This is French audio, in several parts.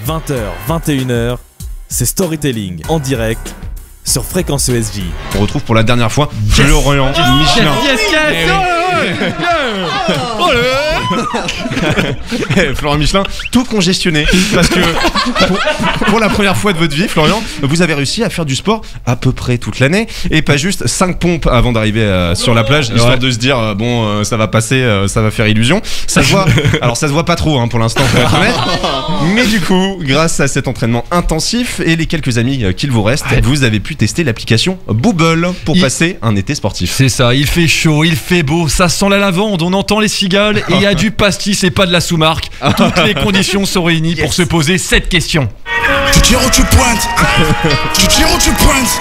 20h, 21h, c'est Storytelling en direct sur Fréquence ESJ. On retrouve pour la dernière fois Florian Michelin. Florian Michelin, tout congestionné parce que pour la première fois de votre vie, Florian, vous avez réussi à faire du sport à peu près toute l'année et pas juste 5 pompes avant d'arriver sur la plage, histoire de se dire bon ça va passer, ça va faire illusion. Ça se voit, alors ça se voit pas trop pour l'instant pour être honnête, mais du coup grâce à cet entraînement intensif et les quelques amis qu'il vous reste, vous avez pu tester l'application Booble pour passer un été sportif. C'est ça, il fait chaud, il fait beau, ça sent la lavande, on entend les cigales et il y a du pastis et pas de la sous-marque. Toutes les conditions sont réunies pour se poser cette question. Tu tires ou tu pointes? Tu tires ou tu pointes?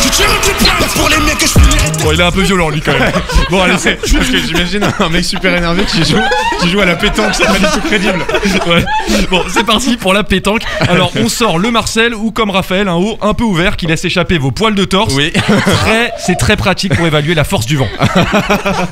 Tu tires ou tu pointes? Pour les mecs que je finirai. Bon, il est un peu violent lui quand même. Bon, allez, c'est parce que j'imagine un mec super énervé qui joue à la pétanque, c'est pas du tout crédible. Ouais. Bon, c'est parti pour la pétanque. Alors, on sort le Marcel ou comme Raphaël, un haut un peu ouvert qui laisse échapper vos poils de torse. Oui. C'est très pratique pour évaluer la force du vent.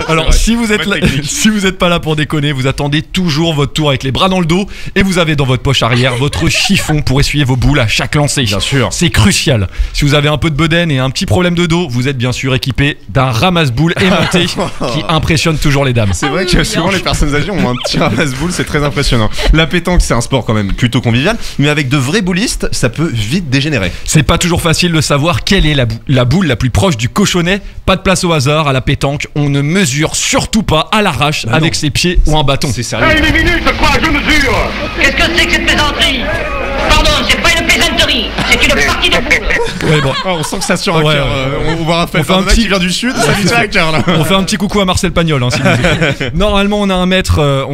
Alors, si vous êtes pas là pour déconner, vous attendez toujours votre tour avec les bras dans le dos et vous avez dans votre poche arrière votre chiffon pour essuyer vos boules à chaque lancer. Bien sûr. C'est crucial. Si vous avez un peu de bedaine et un petit problème de dos, vous êtes bien sûr équipé d'un ramasse-boules aimanté qui impressionne toujours les dames. C'est vrai que souvent les personnes âgées ont un petit ramasse-boules, c'est très impressionnant. La pétanque, c'est un sport quand même plutôt convivial, mais avec de vrais boulistes, ça peut vite dégénérer. C'est pas toujours facile de savoir quelle est la boule la plus proche du cochonnet. Pas de place au hasard à la pétanque. On ne mesure surtout pas à l'arrache avec ses pieds ou un bâton. C'est sérieux. Une minute, je crois, je mesure. Qu'est-ce que c'est que cette plaisanterie? Pardon, c'est pas une plaisanterie, c'est une partie de boule. Ouais, bon. On sent que ça sur un cœur. On voit Raphaël qui vient du sud, ça lui tient à cœur là. On fait un petit coucou à Marcel Pagnol. Si vous écoutez. Normalement, on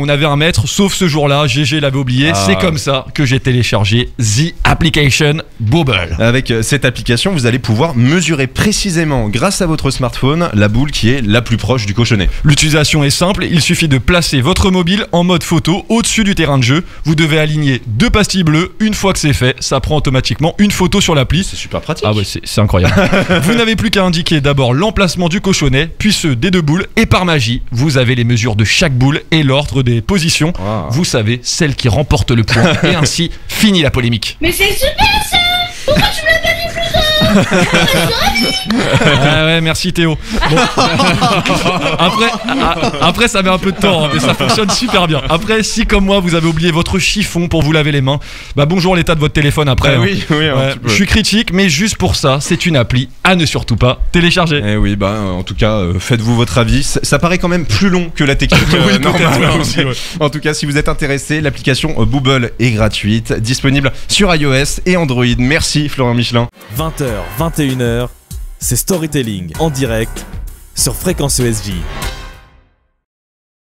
avait un mètre, sauf ce jour-là. GG l'avait oublié. C'est comme ça que j'ai téléchargé The Application Booble. Avec cette application, vous allez pouvoir mesurer précisément, grâce à votre smartphone, la boule qui est la plus proche du cochonnet. L'utilisation est simple. Il suffit de placer votre mobile en mode photo au-dessus du terrain de jeu. Vous devez aligner 2 pastilles bleues. Une fois que c'est fait, ça prend automatiquement une photo sur l'appli. C'est super pratique. Ah ouais, c'est incroyable. Vous n'avez plus qu'à indiquer d'abord l'emplacement du cochonnet, puis ceux des 2 boules, et par magie, vous avez les mesures de chaque boule et l'ordre des positions. Wow. Vous savez, celle qui remporte le point. Et ainsi, fini la polémique. Mais c'est super ça! Pourquoi tu me l'as pas dit plus tôt? Ah ouais, merci Théo. Bon. Après, ça met un peu de temps, mais ça fonctionne super bien. Après, si comme moi, vous avez oublié votre chiffon pour vous laver les mains, bah bonjour l'état de votre téléphone après. Oui, un petit peu. Je suis critique, mais juste pour ça, c'est une appli à ne surtout pas télécharger. Eh oui, en tout cas, faites-vous votre avis. Ça paraît quand même plus long que la technique oui, normale. aussi, ouais. En tout cas, si vous êtes intéressé, l'application Booble est gratuite, disponible sur iOS et Android. Merci Florian Michelin. 20h, 21h, c'est Storytelling en direct sur Fréquence ESJ.